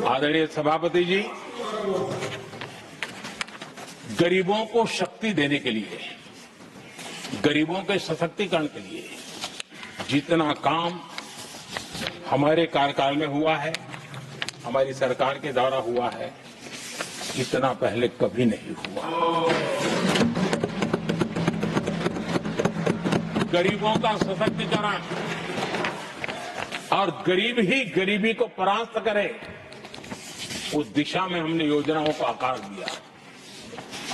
आदरणीय सभापति जी, गरीबों को शक्ति देने के लिए, गरीबों के सशक्तिकरण के लिए जितना काम हमारे कार्यकाल में हुआ है, हमारी सरकार के द्वारा हुआ है, इतना पहले कभी नहीं हुआ। गरीबों का सशक्तिकरण और गरीब ही गरीबी को परास्त करे, उस दिशा में हमने योजनाओं को आकार दिया।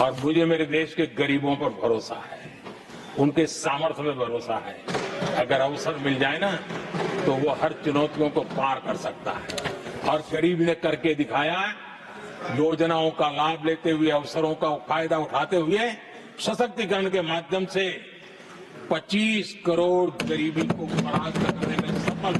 और मुझे मेरे देश के गरीबों पर भरोसा है, उनके सामर्थ्य में भरोसा है। अगर अवसर मिल जाए ना, तो वो हर चुनौतियों को पार कर सकता है। और गरीब ने करके दिखाया है। योजनाओं का लाभ लेते हुए, अवसरों का फायदा उठाते हुए, सशक्तिकरण के माध्यम से 25 करोड़ गरीबी को परास्त करने में सफल।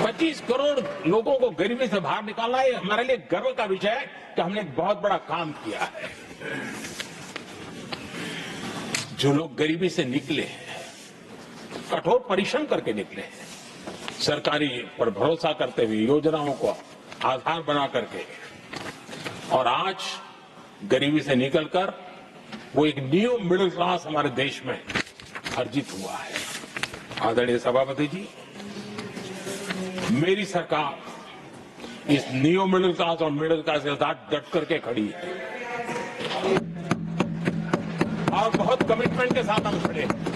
25 करोड़ लोगों को गरीबी से बाहर निकालना, ये हमारे लिए गर्व का विषय है कि हमने एक बहुत बड़ा काम किया है। जो लोग गरीबी से निकले हैं, कठोर परिश्रम करके निकले हैं, सरकारी पर भरोसा करते हुए, योजनाओं को आधार बना करके, और आज गरीबी से निकलकर वो एक न्यू मिडिल क्लास हमारे देश में अर्जित हुआ है। आदरणीय सभापति जी, मेरी सरकार इस न्यू मिडिल क्लास और मिडिल क्लास के साथ डट करके खड़ी है और बहुत कमिटमेंट के साथ हम खड़े हैं।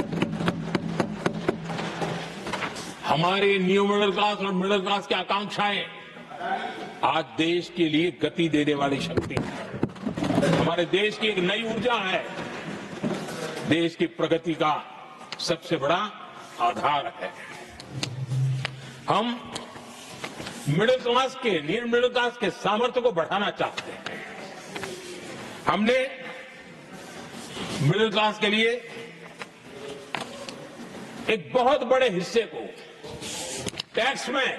हमारे न्यू मिडिल क्लास और मिडिल क्लास की आकांक्षाएं आज देश के लिए गति देने वाली शक्ति है। हमारे देश की एक नई ऊर्जा है, देश की प्रगति का सबसे बड़ा आधार है। हम मिडिल क्लास के, न्यू मिडिल क्लास के सामर्थ्य को बढ़ाना चाहते हैं। हमने मिडिल क्लास के लिए एक बहुत बड़े हिस्से को टैक्स में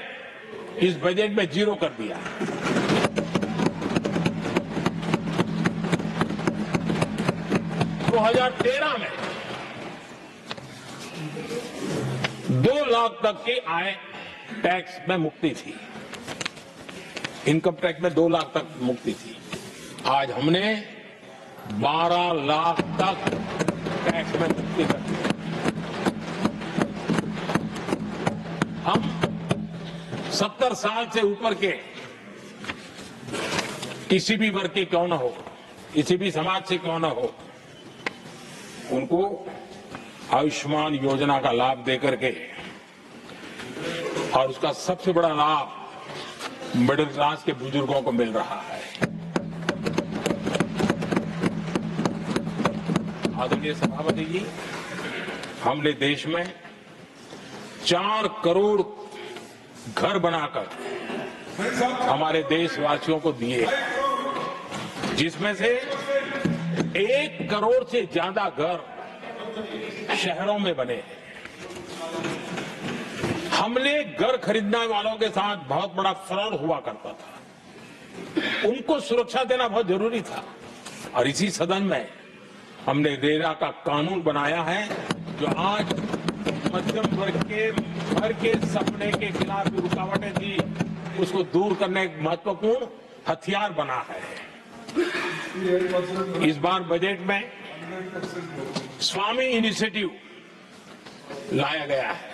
इस बजट में जीरो कर दिया। 2013 में 2 लाख तक की आय टैक्स में मुक्ति थी, इनकम टैक्स में 2 लाख तक मुक्ति थी। आज हमने 12 लाख तक टैक्स में मुक्ति कर दी। हम 70 साल से ऊपर के किसी भी वर्ग के क्यों न हो, किसी भी समाज से क्यों न हो, उनको आयुष्मान योजना का लाभ देकर के, और उसका सबसे बड़ा लाभ मिडिल क्लास के बुजुर्गों को मिल रहा है। आदरणीय सभापति जी, हमने देश में 4 करोड़ घर बनाकर हमारे देशवासियों को दिए, जिसमें से 1 करोड़ से ज्यादा घर शहरों में बने। हमने घर खरीदने वालों के साथ बहुत बड़ा फ्रॉड हुआ करता था, उनको सुरक्षा देना बहुत जरूरी था। और इसी सदन में हमने रेरा का कानून बनाया है, जो आज मध्यम वर्ग के भर के सपने के खिलाफ जो रुकावटें थी, उसको दूर करने एक महत्वपूर्ण हथियार बना है। इस बार बजट में स्वामी इनिशिएटिव लाया गया है,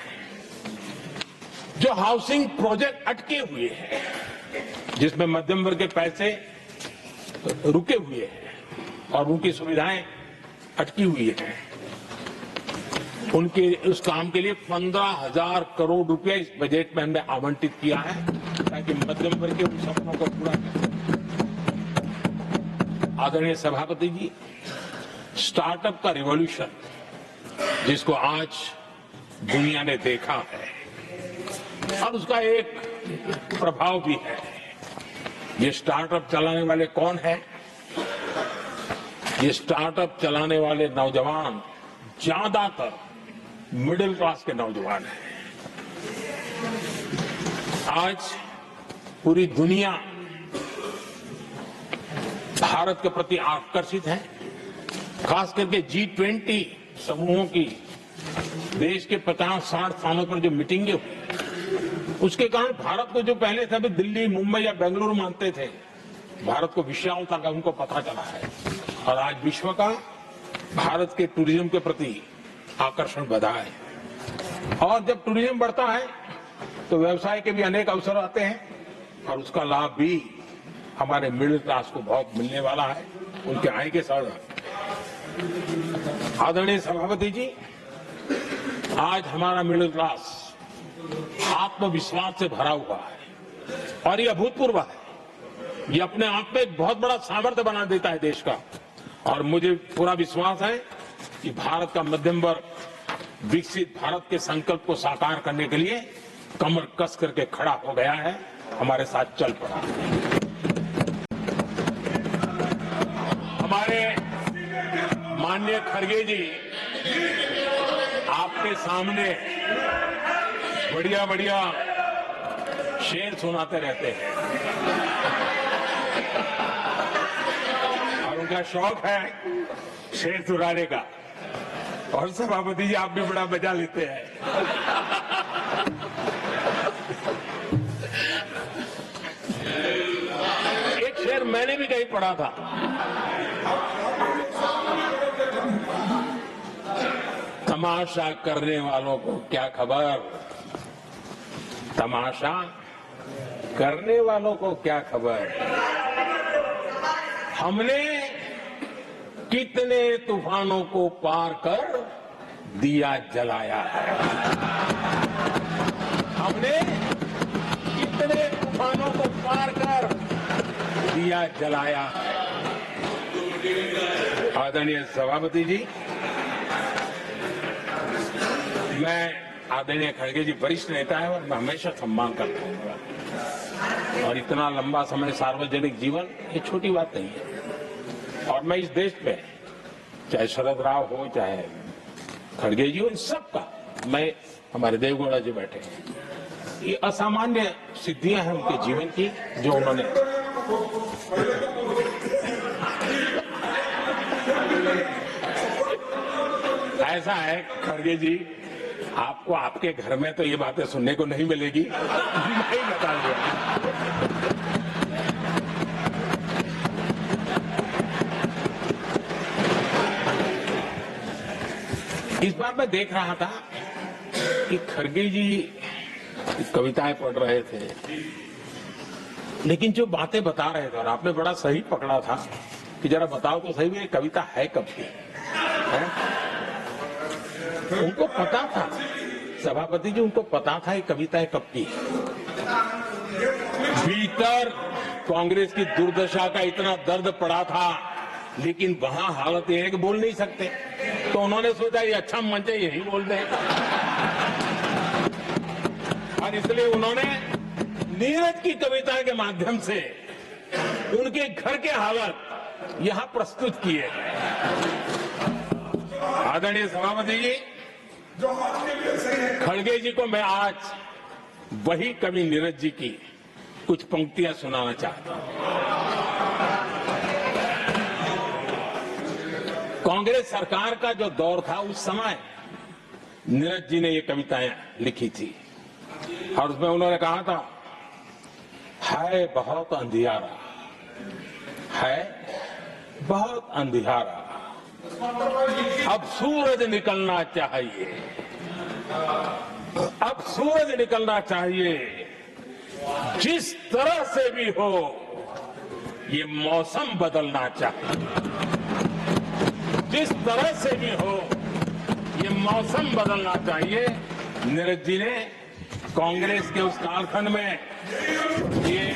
जो हाउसिंग प्रोजेक्ट अटके हुए हैं, जिसमें मध्यम वर्ग के पैसे रुके हुए हैं और उनकी सुविधाएं अटकी हुई हैं, उनके उस काम के लिए 15,000 करोड़ रुपए इस बजट में हमने आवंटित किया है, ताकि मध्यम वर्ग के उन सपनों को पूरा कर सकें। आदरणीय सभापति जी, स्टार्टअप का रिवॉल्यूशन जिसको आज दुनिया ने देखा है, और उसका एक प्रभाव भी है। ये स्टार्टअप चलाने वाले कौन है? ये स्टार्टअप चलाने वाले नौजवान ज्यादातर मिडिल क्लास के नौजवान हैं। आज पूरी दुनिया भारत के प्रति आकर्षित है, खास करके G20 समूहों की देश के 50-60 स्थानों पर जो मीटिंगें हुई, उसके कारण भारत को जो पहले सभी दिल्ली, मुंबई या बेंगलुरु मानते थे, भारत को विशालता का उनको पता चला है। और आज विश्व का भारत के टूरिज्म के प्रति आकर्षण बढ़ा है। और जब टूरिज्म बढ़ता है तो व्यवसाय के भी अनेक अवसर आते हैं और उसका लाभ भी हमारे मिडिल क्लास को बहुत मिलने वाला है, उनके आय के साथ। आदरणीय सभापति जी, आज हमारा मिडिल क्लास आत्मविश्वास से भरा हुआ है और ये अभूतपूर्व है। ये अपने आप में एक बहुत बड़ा सामर्थ्य बना देता है देश का। और मुझे पूरा विश्वास है कि भारत का मध्यम वर्ग विकसित भारत के संकल्प को साकार करने के लिए कमर कस करके खड़ा हो गया है, हमारे साथ चल पड़ा है। हमारे माननीय खड़गे जी आपके सामने बढ़िया बढ़िया शेर सुनाते रहते हैं और उनका शौक है शेर सुनाने का। और सभापति जी आप भी बड़ा मजा लेते हैं। एक शेर मैंने भी कहीं पढ़ा था, तमाशा करने वालों को क्या खबर, तमाशा करने वालों को क्या खबर, हमने कितने तूफानों को पार कर दिया जलाया है, हमने कितने तूफानों को पार कर दिया जलाया है। आदरणीय सभापति जी, मैं आदरणीय खड़गे जी वरिष्ठ नेता है और मैं हमेशा सम्मान करता हूँ। और इतना लंबा समय सार्वजनिक जीवन ये छोटी बात नहीं है। और मैं इस देश में चाहे शरद राव हो चाहे खड़गे जी हो, इन सबका मैं, हमारे देवगौड़ा जी बैठे हैं, ये असामान्य सिद्धियां हैं उनके जीवन की जो उन्होंने ऐसा है। खड़गे जी, आपको आपके घर में तो ये बातें सुनने को नहीं मिलेगी, नहीं बता दिया। इस बार मैं देख रहा था कि खड़गे जी कविताएं पढ़ रहे थे, लेकिन जो बातें बता रहे थे, और आपने बड़ा सही पकड़ा था कि जरा बताओ तो सही ये कविता है कब की है? उनको पता था, सभापति जी उनको पता था ये कविता कब की। भीतर कांग्रेस की दुर्दशा का इतना दर्द पड़ा था, लेकिन वहां हालत ये है कि बोल नहीं सकते, तो उन्होंने सोचा ये अच्छा मंच है, यही बोल दें। और इसलिए उन्होंने नीरज की कविता के माध्यम से उनके घर के हालात यहां प्रस्तुत किए। आदरणीय सभापति जी, खड़गे जी को मैं आज वही कवि नीरज जी की कुछ पंक्तियां सुनाना चाहता हूं। कांग्रेस सरकार का जो दौर था उस समय नीरज जी ने ये कविताएं लिखी थी और उसमें उन्होंने कहा था, है बहुत अंधियारा, है बहुत अंधियारा, अब सूरज निकलना चाहिए, अब सूरज निकलना चाहिए, जिस तरह से भी हो ये मौसम बदलना चाहिए, जिस तरह से भी हो ये मौसम बदलना चाहिए। नीरज जी ने कांग्रेस के उस कालखंड में ये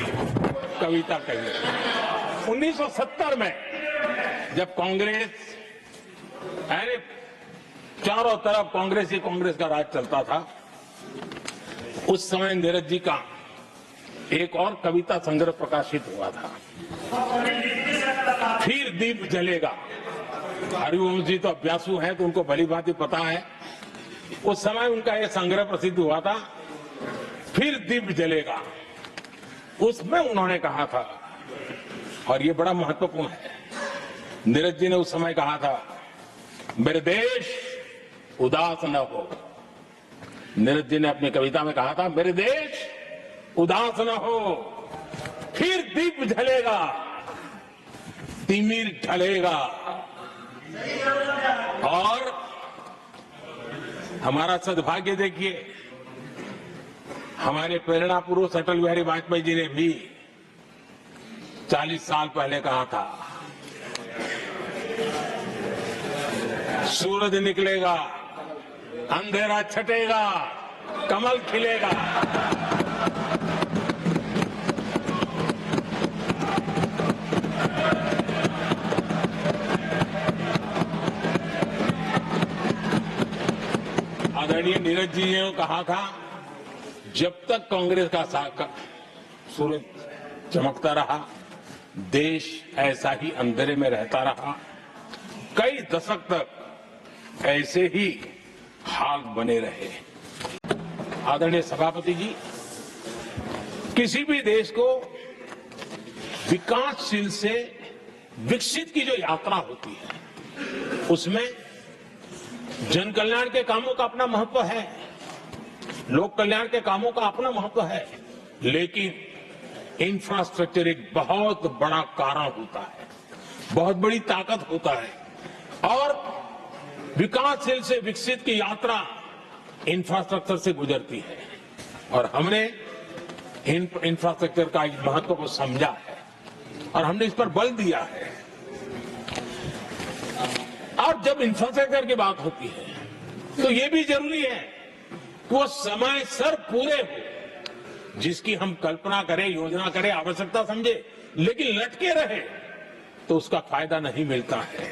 कविता कही। 1970 में जब कांग्रेस, अरे चारों तरफ कांग्रेस ही कांग्रेस का राज चलता था, उस समय नीरज जी का एक और कविता संग्रह प्रकाशित हुआ था, फिर दीप जलेगा। हरिवंश जी तो अभ्यासु हैं तो उनको भली भांति पता है। उस समय उनका यह संग्रह प्रसिद्ध हुआ था, फिर दीप जलेगा। उसमें उन्होंने कहा था, और ये बड़ा महत्वपूर्ण है, नीरज जी ने उस समय कहा था, मेरे देश उदास न हो। नीरज जी ने अपनी कविता में कहा था, मेरे देश उदास न हो, फिर दीप जलेगा, तिमिर ढलेगा। और हमारा सद्भाग्य देखिए, हमारे प्रेरणा पुरुष अटल बिहारी वाजपेयी जी ने भी 40 साल पहले कहा था, सूरज निकलेगा, अंधेरा छटेगा, कमल खिलेगा। आदरणीय नीरज जी ने कहा था, जब तक कांग्रेस का सूरज चमकता रहा, देश ऐसा ही अंधेरे में रहता रहा। कई दशक तक ऐसे ही हाल बने रहे। आदरणीय सभापति जी, किसी भी देश को विकासशील से विकसित की जो यात्रा होती है, उसमें जन कल्याण के कामों का अपना महत्व है, लोक कल्याण के कामों का अपना महत्व है, लेकिन इंफ्रास्ट्रक्चर एक बहुत बड़ा कारण होता है, बहुत बड़ी ताकत होता है। और विकासशील से विकसित की यात्रा इंफ्रास्ट्रक्चर से गुजरती है, और हमने इंफ्रास्ट्रक्चर का इस महत्व को समझा है और हमने इस पर बल दिया है। और जब इंफ्रास्ट्रक्चर की बात होती है तो ये भी जरूरी है कि वो समय सर पूरे हो, जिसकी हम कल्पना करें, योजना करें, आवश्यकता समझे, लेकिन लटके रहे तो उसका फायदा नहीं मिलता है,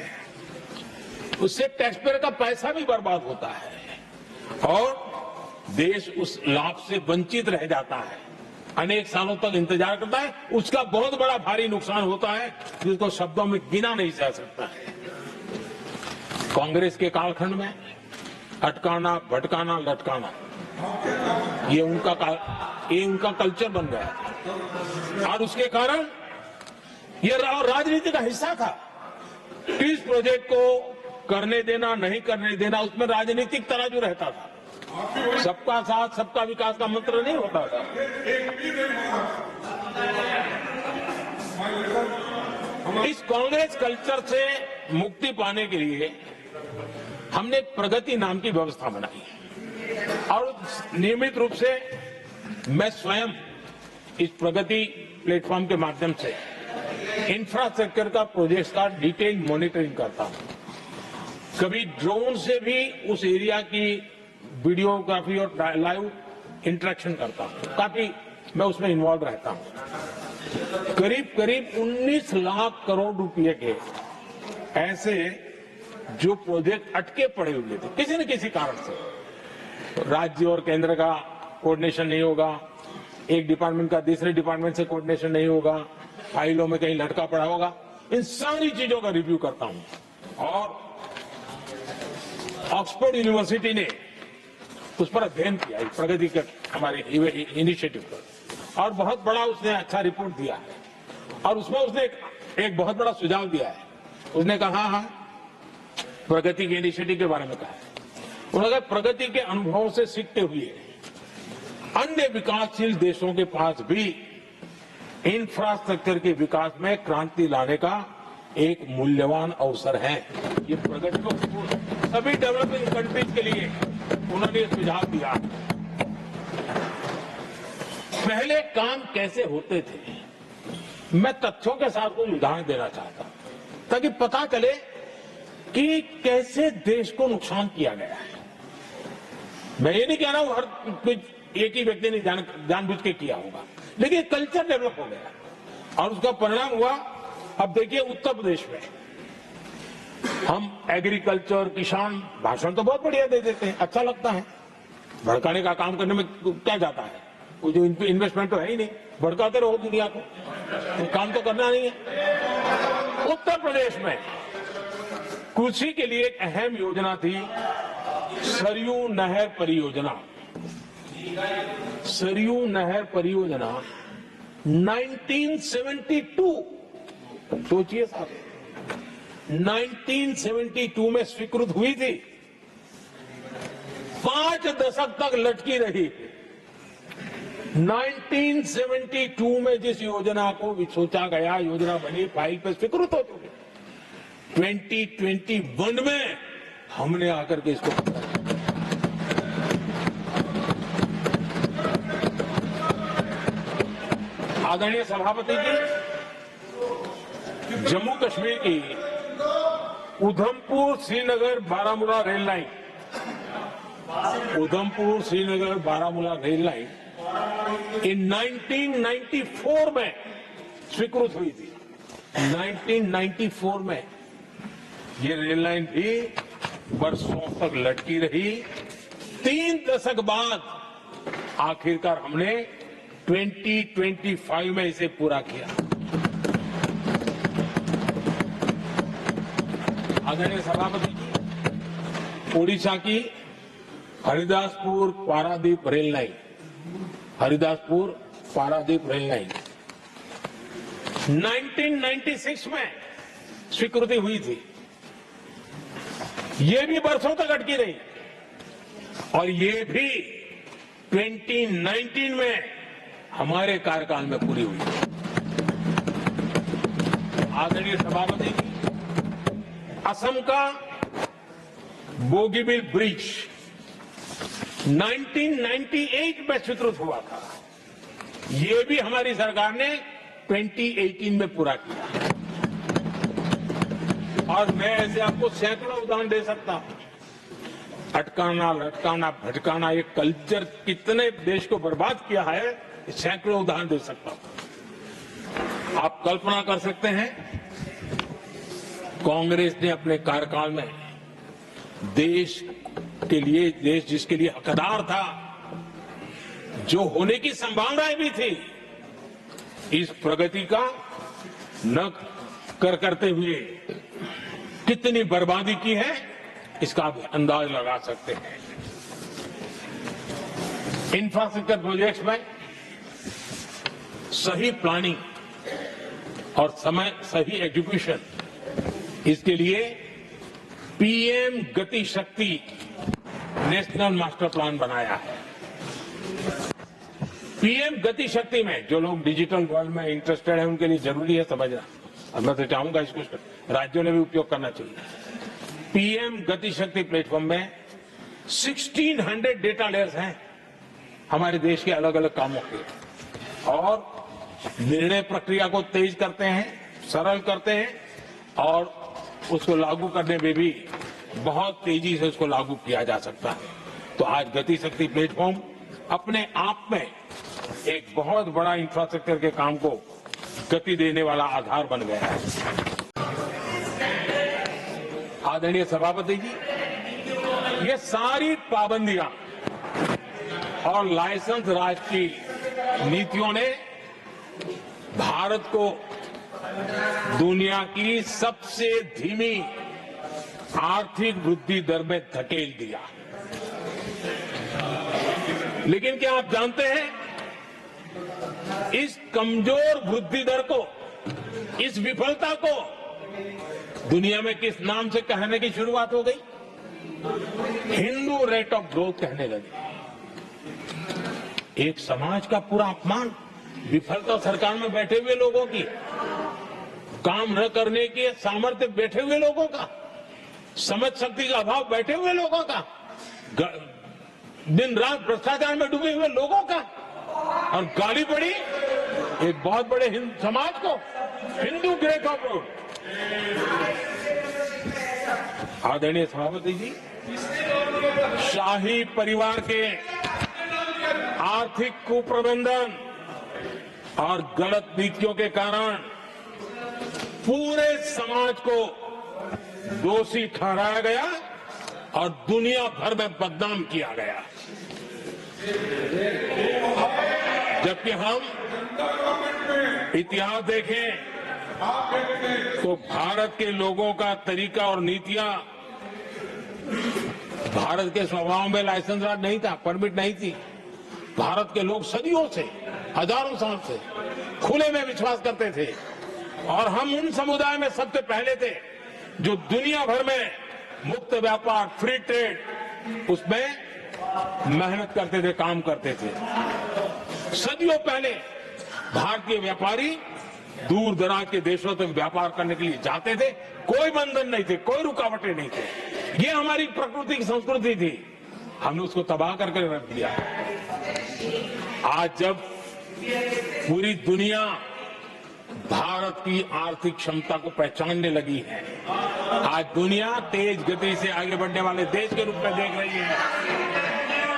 उससे टैक्स पेयर का पैसा भी बर्बाद होता है और देश उस लाभ से वंचित रह जाता है, अनेक सालों तक इंतजार करता है, उसका बहुत बड़ा भारी नुकसान होता है जिसको शब्दों में गिना नहीं जा सकता है। कांग्रेस के कालखंड में अटकाना, भटकाना, लटकाना, ये उनका कल्चर बन गया और उसके कारण ये राजनीति का हिस्सा था। इस प्रोजेक्ट को करने देना, नहीं करने देना, उसमें राजनीतिक तराजू रहता था। सबका साथ, सबका विकास का मंत्र नहीं होता था। इस कांग्रेस कल्चर से मुक्ति पाने के लिए हमने एक प्रगति नाम की व्यवस्था बनाई और नियमित रूप से मैं स्वयं इस प्रगति प्लेटफॉर्म के माध्यम से इंफ्रास्ट्रक्चर का प्रोजेक्ट का डिटेल मॉनिटरिंग करता हूं। कभी ड्रोन से भी उस एरिया की वीडियोग्राफी और लाइव इंटरेक्शन करता हूं, काफी मैं उसमें इन्वॉल्व रहता हूं। करीब करीब 19 लाख करोड़ रुपए के ऐसे जो प्रोजेक्ट अटके पड़े हुए थे किसी न किसी कारण से, राज्य और केंद्र का कोऑर्डिनेशन नहीं होगा, एक डिपार्टमेंट का दूसरे डिपार्टमेंट से कोऑर्डिनेशन नहीं होगा, फाइलों में कहीं लटका पड़ा होगा, इन सारी चीजों का रिव्यू करता हूं। और ऑक्सफोर्ड यूनिवर्सिटी ने उस पर अध्ययन किया, इस प्रगति के हमारे इनिशिएटिव पर, और बहुत बड़ा उसने अच्छा रिपोर्ट दिया है। और उसमें उसने एक बहुत बड़ा सुझाव दिया है। उसने कहा, प्रगति के इनिशिएटिव के बारे में कहा, उन्होंने कहा प्रगति के अनुभवों से सीखते हुए अन्य विकासशील देशों के पास भी इंफ्रास्ट्रक्चर के विकास में क्रांति लाने का एक मूल्यवान अवसर है। ये प्रगति को सभी डेवलपिंग कंट्रीज के लिए उन्होंने ये सुझाव दिया। पहले काम कैसे होते थे, मैं तथ्यों के साथ कुछ उदाहरण देना चाहता हूं ताकि पता चले कि कैसे देश को नुकसान किया गया है। मैं ये नहीं कह रहा हूं हर कुछ एक ही व्यक्ति ने जानबूझ के किया होगा, लेकिन कल्चर डेवलप हो गया और उसका परिणाम हुआ। अब देखिए उत्तर प्रदेश में हम एग्रीकल्चर, किसान, भाषण तो बहुत बढ़िया दे देते हैं, अच्छा लगता है, भड़काने का काम करने में क्या जाता है, वो जो इन्वेस्टमेंट तो है ही नहीं, भड़काते रहो दुनिया को, तो काम तो करना नहीं है। उत्तर प्रदेश में कृषि के लिए एक अहम योजना थी, सरयू नहर परियोजना। सरयू नहर परियोजना 1972, सोचिए साहब, 1972 में स्वीकृत हुई थी, 5 दशक तक लटकी रही। 1972 में जिस योजना को सोचा गया, योजना बनी, फाइल पे स्वीकृत हो चुकी, 2021 में हमने आकर के इसको आदरणीय सभापति जी, जम्मू कश्मीर की Udhampur Srinagar Baramulla rail line, Udhampur Srinagar Baramulla rail line in 1994 में स्वीकृत हुई थी। 1994 में ये रेल लाइन भी वर्षों तक लटकी रही। 3 दशक बाद आखिरकार हमने 2025 में इसे पूरा किया। आदरणीय सभापति जी, ओडिशा की Haridaspur Paradip rail line, Haridaspur Paradip rail line 1996 में स्वीकृति हुई थी। ये भी वर्षों तक अटकी रही और ये भी 2019 में हमारे कार्यकाल में पूरी हुई। आदरणीय सभापति जी, असम का बोगीबिल ब्रिज 1998 में स्वीकृत हुआ था। ये भी हमारी सरकार ने 2018 में पूरा किया। और मैं ऐसे आपको सैकड़ों उदाहरण दे सकता हूं। अटकाना, लटकाना, भटकाना, ये कल्चर कितने देश को बर्बाद किया है, सैकड़ों उदाहरण दे सकता हूं। आप कल्पना कर सकते हैं, कांग्रेस ने अपने कार्यकाल में देश के लिए, देश जिसके लिए हकदार था, जो होने की संभावनाएं भी थी, इस प्रगति का न करते हुए कितनी बर्बादी की है, इसका आप अंदाज लगा सकते हैं। इंफ्रास्ट्रक्चर प्रोजेक्ट्स में सही प्लानिंग और समय सही एग्जीक्यूशन, इसके लिए पीएम गति शक्ति नेशनल मास्टर प्लान बनाया है। पीएम गति शक्ति में जो लोग डिजिटल वर्ल्ड में इंटरेस्टेड हैं, उनके लिए जरूरी है समझना, और मैं तो चाहूंगा इसको राज्यों ने भी उपयोग करना चाहिए। पीएम गति शक्ति प्लेटफॉर्म में 1600 डेटा लेयर्स हैं हमारे देश के अलग अलग कामों के, और निर्णय प्रक्रिया को तेज करते हैं, सरल करते हैं, और उसको लागू करने में भी बहुत तेजी से उसको लागू किया जा सकता है। तो आज गति शक्ति प्लेटफॉर्म अपने आप में एक बहुत बड़ा इंफ्रास्ट्रक्चर के काम को गति देने वाला आधार बन गया है। आदरणीय सभापति जी, ये सारी पाबंदियां और लाइसेंस राज की नीतियों ने भारत को दुनिया की सबसे धीमी आर्थिक वृद्धि दर में धकेल दिया। लेकिन क्या आप जानते हैं, इस कमजोर वृद्धि दर को, इस विफलता को दुनिया में किस नाम से कहने की शुरुआत हो गई? हिंदू रेट ऑफ ग्रोथ कहने लगे। एक समाज का पूरा अपमान, विफलता सरकार में बैठे हुए लोगों की, काम न करने के सामर्थ्य बैठे हुए लोगों का, समझ शक्ति का अभाव बैठे हुए लोगों का, दिन रात भ्रष्टाचार में डूबे हुए लोगों का, और गाली पड़ी एक बहुत बड़े समाज को, हिंदू ग्रेट ऑफ ग्रोथ। आदरणीय सभापति जी, शाही परिवार के आर्थिक कुप्रबंधन और गलत नीतियों के कारण पूरे समाज को दोषी ठहराया गया और दुनिया भर में बदनाम किया गया। जबकि हम इतिहास देखें तो भारत के लोगों का तरीका और नीतियां, भारत के स्वभाव में लाइसेंस राज नहीं था, परमिट नहीं थी। भारत के लोग सदियों से, हजारों साल से खुले में विश्वास करते थे, और हम उन समुदाय में सबसे पहले थे जो दुनिया भर में मुक्त व्यापार, फ्री ट्रेड, उसमें मेहनत करते थे, काम करते थे। सदियों पहले भारतीय व्यापारी दूर दराज के देशों तक व्यापार करने के लिए जाते थे, कोई बंधन नहीं थे, कोई रुकावटें नहीं थे। ये हमारी प्रकृति की संस्कृति थी, हमने उसको तबाह करके रख दिया। आज जब पूरी दुनिया भारत की आर्थिक क्षमता को पहचानने लगी है, आज दुनिया तेज गति से आगे बढ़ने वाले देश के रूप में देख रही है,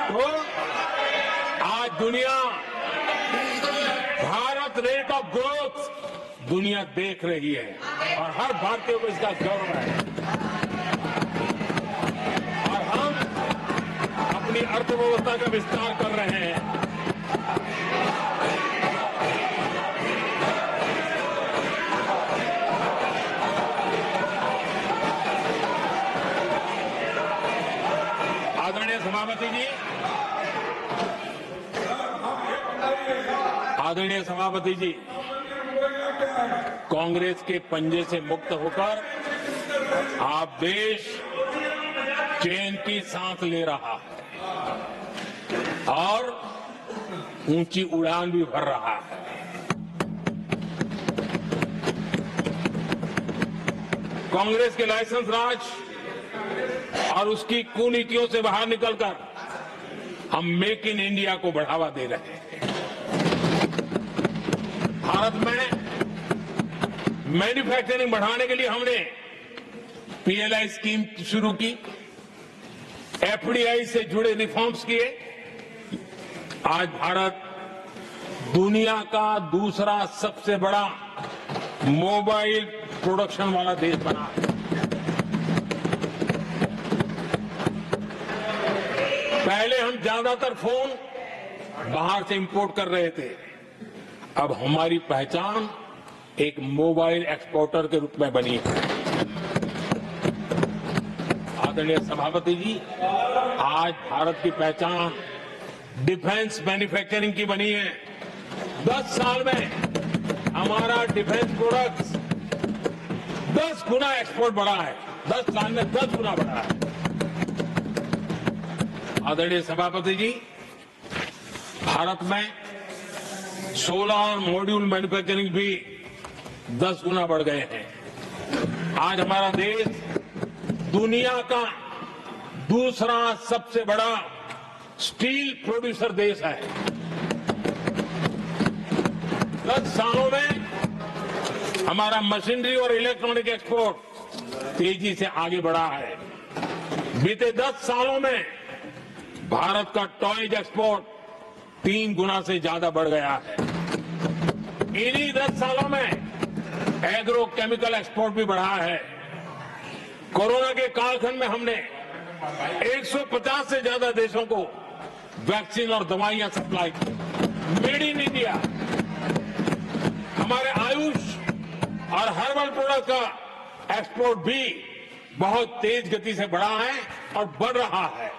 तो आज दुनिया भारत रेट ऑफ ग्रोथ दुनिया देख रही है और हर भारतीय को इसका गौरव है। और हम अपनी अर्थव्यवस्था का विस्तार कर रहे हैं। आदरणीय सभापति जी, कांग्रेस के पंजे से मुक्त होकर आप देश चैन की सांस ले रहा है और ऊंची उड़ान भी भर रहा है। कांग्रेस के लाइसेंस राज और उसकी कुनीतियों से बाहर निकलकर हम मेक इन इंडिया को बढ़ावा दे रहे हैं। भारत में मैन्युफैक्चरिंग बढ़ाने के लिए हमने पीएलआई स्कीम शुरू की, एफडीआई से जुड़े रिफॉर्म्स किए। आज भारत दुनिया का दूसरा सबसे बड़ा मोबाइल प्रोडक्शन वाला देश बना है। पहले हम ज्यादातर फोन बाहर से इंपोर्ट कर रहे थे, अब हमारी पहचान एक मोबाइल एक्सपोर्टर के रूप में बनी है। आदरणीय सभापति जी, आज भारत की पहचान डिफेंस मैन्युफैक्चरिंग की बनी है। 10 साल में हमारा डिफेंस प्रोडक्ट्स 10 गुना एक्सपोर्ट बढ़ा है। 10 साल में 10 गुना बढ़ा है। आदरणीय सभापति जी, भारत में सोलर मॉड्यूल मैन्युफैक्चरिंग भी 10 गुना बढ़ गए हैं। आज हमारा देश दुनिया का दूसरा सबसे बड़ा स्टील प्रोड्यूसर देश है। 10 सालों में हमारा मशीनरी और इलेक्ट्रॉनिक एक्सपोर्ट तेजी से आगे बढ़ा है। बीते 10 सालों में भारत का टॉयज एक्सपोर्ट 3 गुना से ज्यादा बढ़ गया है। इन्हीं 10 सालों में एग्रो केमिकल एक्सपोर्ट भी बढ़ा है। कोरोना के कालखंड में हमने 150 से ज्यादा देशों को वैक्सीन और दवाइयां सप्लाई की। मेड इन इंडिया, हमारे आयुष और हर्बल प्रोडक्ट का एक्सपोर्ट भी बहुत तेज गति से बढ़ा है और बढ़ रहा है।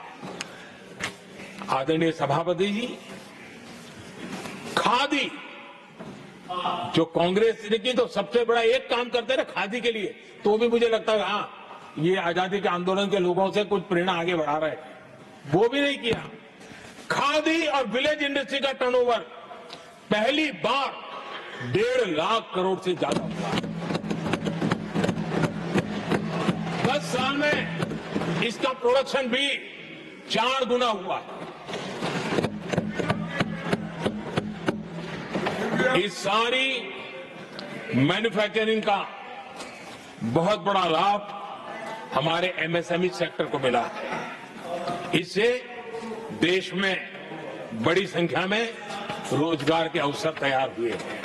आदरणीय सभापति जी, खादी जो कांग्रेस ने की तो सबसे बड़ा एक काम करते रहे खादी के लिए, तो भी मुझे लगता है हाँ ये आजादी के आंदोलन के लोगों से कुछ प्रेरणा आगे बढ़ा रहे हैं, वो भी नहीं किया। खादी और विलेज इंडस्ट्री का टर्नओवर पहली बार 1.5 लाख करोड़ से ज्यादा हुआ। 10 साल में इसका प्रोडक्शन भी 4 गुना हुआ है। इस सारी मैन्युफैक्चरिंग का बहुत बड़ा लाभ हमारे एमएसएमई सेक्टर को मिला है। इससे देश में बड़ी संख्या में रोजगार के अवसर तैयार हुए हैं।